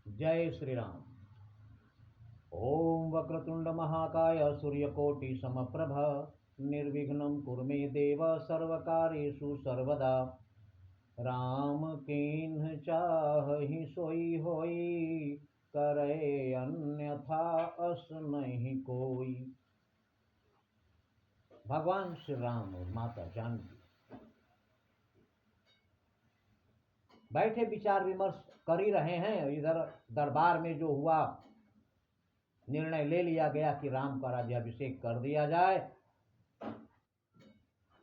जय श्री राम। ओम वक्रतुंड महाकाय सूर्यकोटि समप्रभ निर्विघ्नं कुरु मे देव सर्वकार्येषु सर्वदा। राम कीन्ह चाहि सोई होई, करे अन्यथा अस नहीं कोई। भगवान श्री राम और माता जानकी बैठे विचार विमर्श कर ही रहे हैं। इधर दरबार में जो हुआ, निर्णय ले लिया गया कि राम का राज्याभिषेक कर दिया जाए।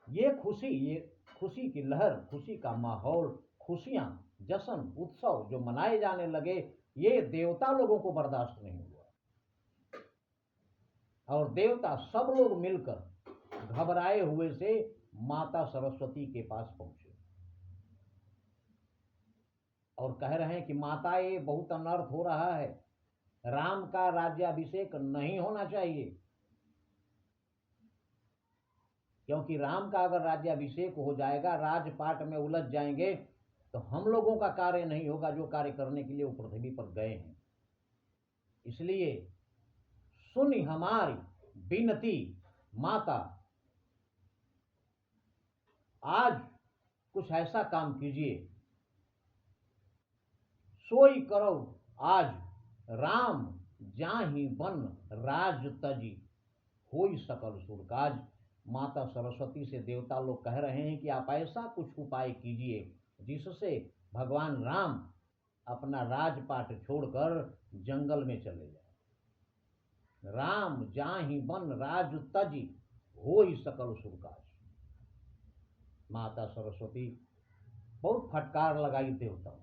ये खुशी की लहर, खुशी का माहौल, खुशियां, जश्न, उत्सव जो मनाए जाने लगे, ये देवता लोगों को बर्दाश्त नहीं हुआ और देवता सब लोग मिलकर घबराए हुए से माता सरस्वती के पास पहुंचे और कह रहे हैं कि माता, ये बहुत अनर्थ हो रहा है, राम का राज्याभिषेक नहीं होना चाहिए, क्योंकि राम का अगर राज्याभिषेक हो जाएगा, राजपाट में उलझ जाएंगे तो हम लोगों का कार्य नहीं होगा जो कार्य करने के लिए वो पृथ्वी पर गए हैं। इसलिए सुनी हमारी विनती माता, आज कुछ ऐसा काम कीजिए, सोई करो आज राम जाहि बन राज तजी, होई सकल सुर काज। माता सरस्वती से देवता लोग कह रहे हैं कि आप ऐसा कुछ उपाय कीजिए जिससे भगवान राम अपना राजपाट छोड़कर जंगल में चले जाए। राम जाहि बन राज तजी, होई सकल सुर काज। माता सरस्वती बहुत फटकार लगाई देवताओं को।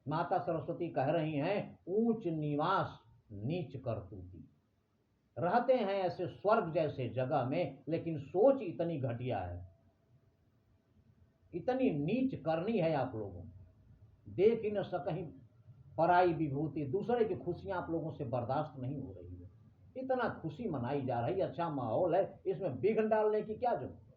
माता सरस्वती कह रही हैं, ऊंच निवास नीच करतूती। रहते हैं ऐसे स्वर्ग जैसे जगह में, लेकिन सोच इतनी घटिया है, इतनी नीच करनी है आप लोगों को। देख ही न सकहीं पराई विभूति, दूसरे की खुशियां आप लोगों से बर्दाश्त नहीं हो रही है। इतना खुशी मनाई जा रही है, अच्छा माहौल है, इसमें विघ्न डालने की क्या जरूरत है।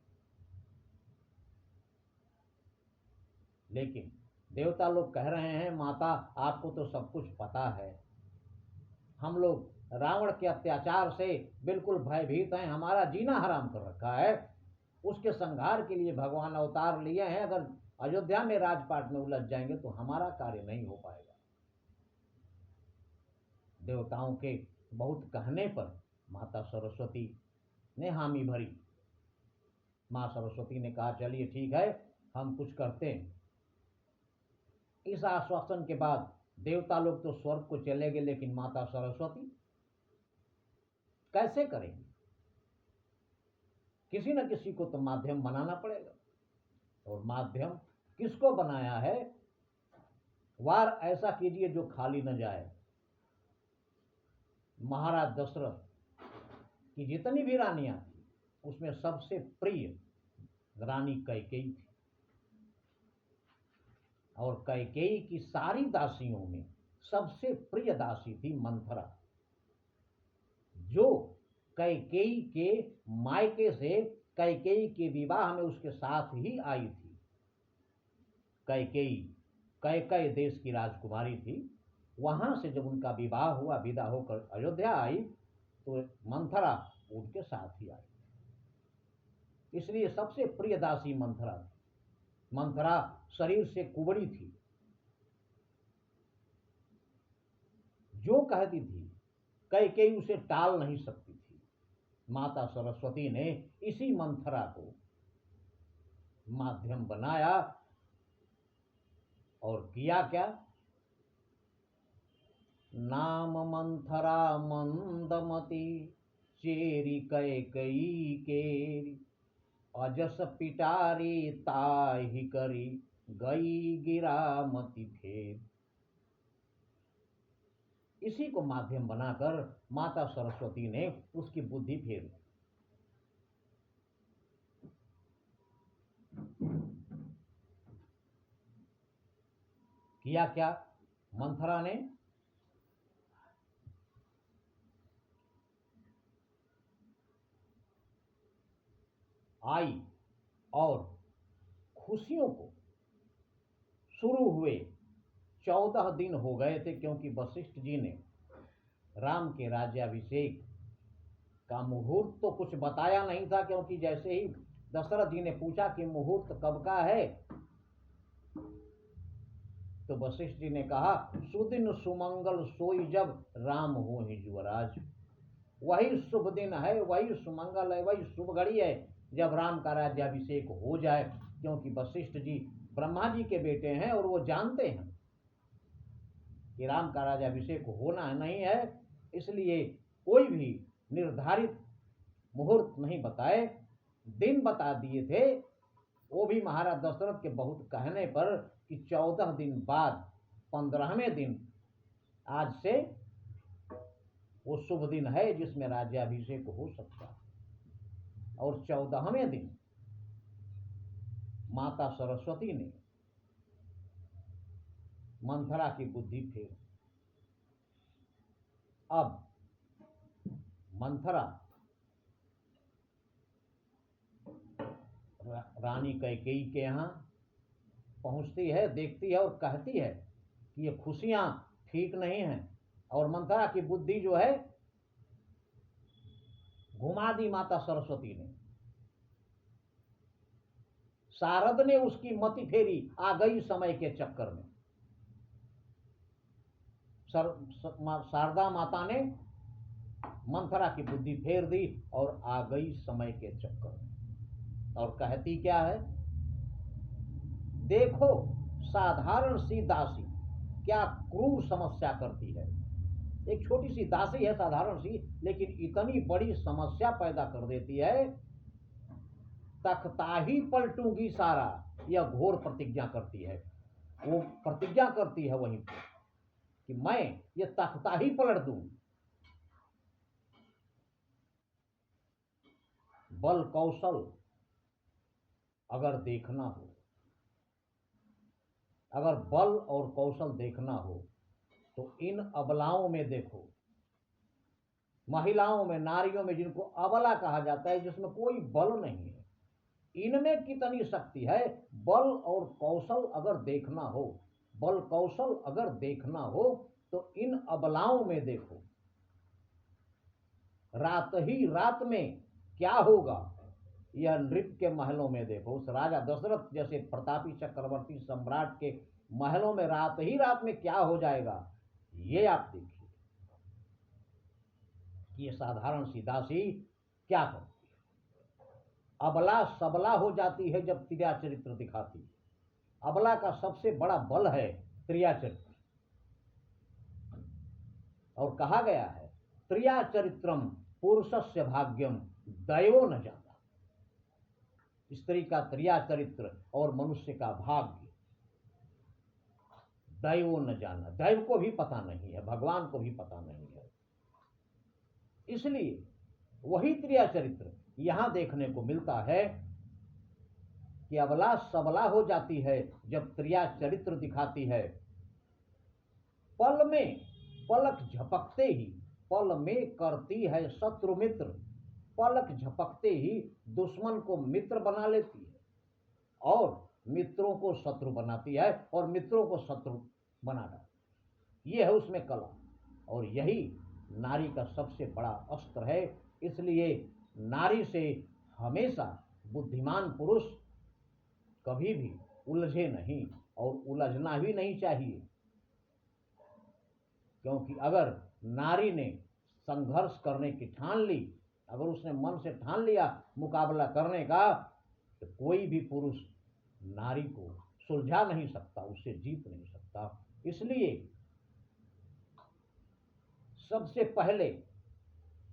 लेकिन देवता लोग कह रहे हैं, माता आपको तो सब कुछ पता है, हम लोग रावण के अत्याचार से बिल्कुल भयभीत हैं, हमारा जीना हराम कर रखा है। उसके संहार के लिए भगवान अवतार लिए हैं। अगर अयोध्या में राजपाट में उलझ जाएंगे तो हमारा कार्य नहीं हो पाएगा। देवताओं के बहुत कहने पर माता सरस्वती ने हामी भरी। मां सरस्वती ने कहा, चलिए ठीक है, हम कुछ करते हैं। इस आश्वासन के बाद देवता लोग तो स्वर्ग को चले गए, लेकिन माता सरस्वती कैसे करेंगी? किसी न किसी को तो माध्यम बनाना पड़ेगा। और माध्यम किसको बनाया है? वार ऐसा कीजिए जो खाली न जाए। महाराज दशरथ की जितनी भी रानियां थी, उसमें सबसे प्रिय रानी कैकेयी थी। और कैकेयी की सारी दासियों में सबसे प्रिय दासी थी मंथरा, जो कैकेयी के मायके से कैकेयी के विवाह में उसके साथ ही आई थी। कैकेयी कैकय देश की राजकुमारी थी। वहां से जब उनका विवाह हुआ, विदा होकर अयोध्या आई, तो मंथरा उनके साथ ही आई। इसलिए सबसे प्रिय दासी मंथरा थी। मंथरा शरीर से कुबड़ी थी, जो कहती थी कैकेयी उसे टाल नहीं सकती थी। माता सरस्वती ने इसी मंथरा को माध्यम बनाया और किया क्या? नाम मंथरा मंदमती, चेरी कैकेयी केरी, अजस पिटारी ताहि करी, गई गिरामती फेर। इसी को माध्यम बनाकर माता सरस्वती ने उसकी बुद्धि फेर दी। किया क्या मंथरा ने? आई और खुशियों को शुरू हुए 14 दिन हो गए थे, क्योंकि वशिष्ठ जी ने राम के राज्याभिषेक का मुहूर्त तो कुछ बताया नहीं था, क्योंकि जैसे ही दशरथ जी ने पूछा कि मुहूर्त कब का है, तो वशिष्ठ जी ने कहा सुदिन सुमंगल सोई जब राम हो ही युवराज। वही शुभ दिन है, वही सुमंगल है, वही शुभ घड़ी है जब राम का राज्याभिषेक हो जाए। क्योंकि वशिष्ठ जी ब्रह्मा जी के बेटे हैं और वो जानते हैं कि राम का राज्याभिषेक होना नहीं है, इसलिए कोई भी निर्धारित मुहूर्त नहीं बताए, दिन बता दिए थे। वो भी महाराज दशरथ के बहुत कहने पर कि 14 दिन बाद 15वें दिन आज से वो शुभ दिन है जिसमें राज्याभिषेक हो सकता है। और 14वें दिन माता सरस्वती ने मंथरा की बुद्धि फेर। अब मंथरा रानी कैकेयी के यहाँ पहुंचती है, देखती है और कहती है कि ये खुशियां ठीक नहीं हैं, और मंथरा की बुद्धि जो है घुमा दी माता सरस्वती ने। शारद ने उसकी मति फेरी, आ गई समय के चक्कर में। शारदा माता ने मंथरा की बुद्धि फेर दी और आ गई समय के चक्कर में। और कहती क्या है, देखो साधारण सी दासी क्या क्रूर समस्या करती है। एक छोटी सी दासी है, साधारण सी, लेकिन इतनी बड़ी समस्या पैदा कर देती है। तख्ता ही पलटूंगी सारा, यह घोर प्रतिज्ञा करती है। वो प्रतिज्ञा करती है वहीं पर कि मैं ये तख्ता ही पलट दूं। बल कौशल अगर देखना हो, अगर बल और कौशल देखना हो तो इन अबलाओं में देखो, महिलाओं में, नारियों में, जिनको अबला कहा जाता है, जिसमें कोई बल नहीं है, इनमें कितनी शक्ति है। बल और कौशल अगर देखना हो, बल कौशल अगर देखना हो तो इन अबलाओं में देखो। रात ही रात में क्या होगा, यह नृप के महलों में देखो। उस राजा दशरथ जैसे प्रतापी चक्रवर्ती सम्राट के महलों में रात ही रात में क्या हो जाएगा, ये आप देखिए कि ये साधारण सी दासी क्या करती है। अबला सबला हो जाती है जब त्रिया चरित्र दिखाती है। अबला का सबसे बड़ा बल है त्रिया चरित्र। और कहा गया है त्रिया चरित्रम पुरुषस्य भाग्यम दैवो न जाता। स्त्री का त्रिया चरित्र और मनुष्य का भाग्य दैवो न जाना, दैव को भी पता नहीं है, भगवान को भी पता नहीं है। इसलिए वही त्रिया चरित्र यहां देखने को मिलता है कि अबला सबला हो जाती है जब त्रिया चरित्र दिखाती है। पल में, पलक झपकते ही, पल में करती है शत्रु मित्र। पलक झपकते ही दुश्मन को मित्र बना लेती है और मित्रों को शत्रु बनाती है और मित्रों को शत्रु बना डालती है। यह है उसमें कला, और यही नारी का सबसे बड़ा अस्त्र है। इसलिए नारी से हमेशा बुद्धिमान पुरुष कभी भी उलझे नहीं, और उलझना भी नहीं चाहिए। क्योंकि अगर नारी ने संघर्ष करने की ठान ली, अगर उसने मन से ठान लिया मुकाबला करने का, तो कोई भी पुरुष नारी को सुलझा नहीं सकता, उससे जीत नहीं सकता। इसलिए सबसे पहले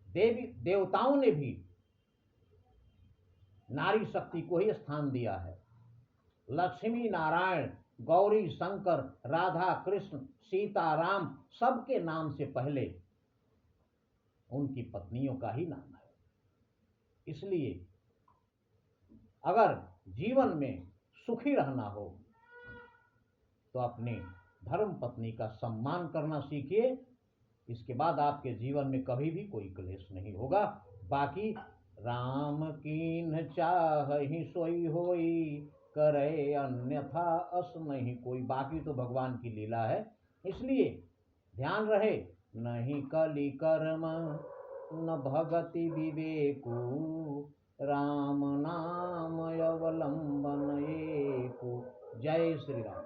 देवी देवताओं ने भी नारी शक्ति को ही स्थान दिया है। लक्ष्मी नारायण, गौरी शंकर, राधा कृष्ण, सीता राम, सबके नाम से पहले उनकी पत्नियों का ही नाम है। इसलिए अगर जीवन में सुखी रहना हो तो अपने धर्म पत्नी का सम्मान करना सीखिए। इसके बाद आपके जीवन में कभी भी कोई क्लेश नहीं होगा। बाकी राम कीन्ह चाहहि सोई होई, करे अन्यथा अस नहीं कोई। बाकी तो भगवान की लीला है, इसलिए ध्यान रहे, नहीं कली कर्म न भगति विवेकु, राम नाम अवलंबन एको। जय श्री राम।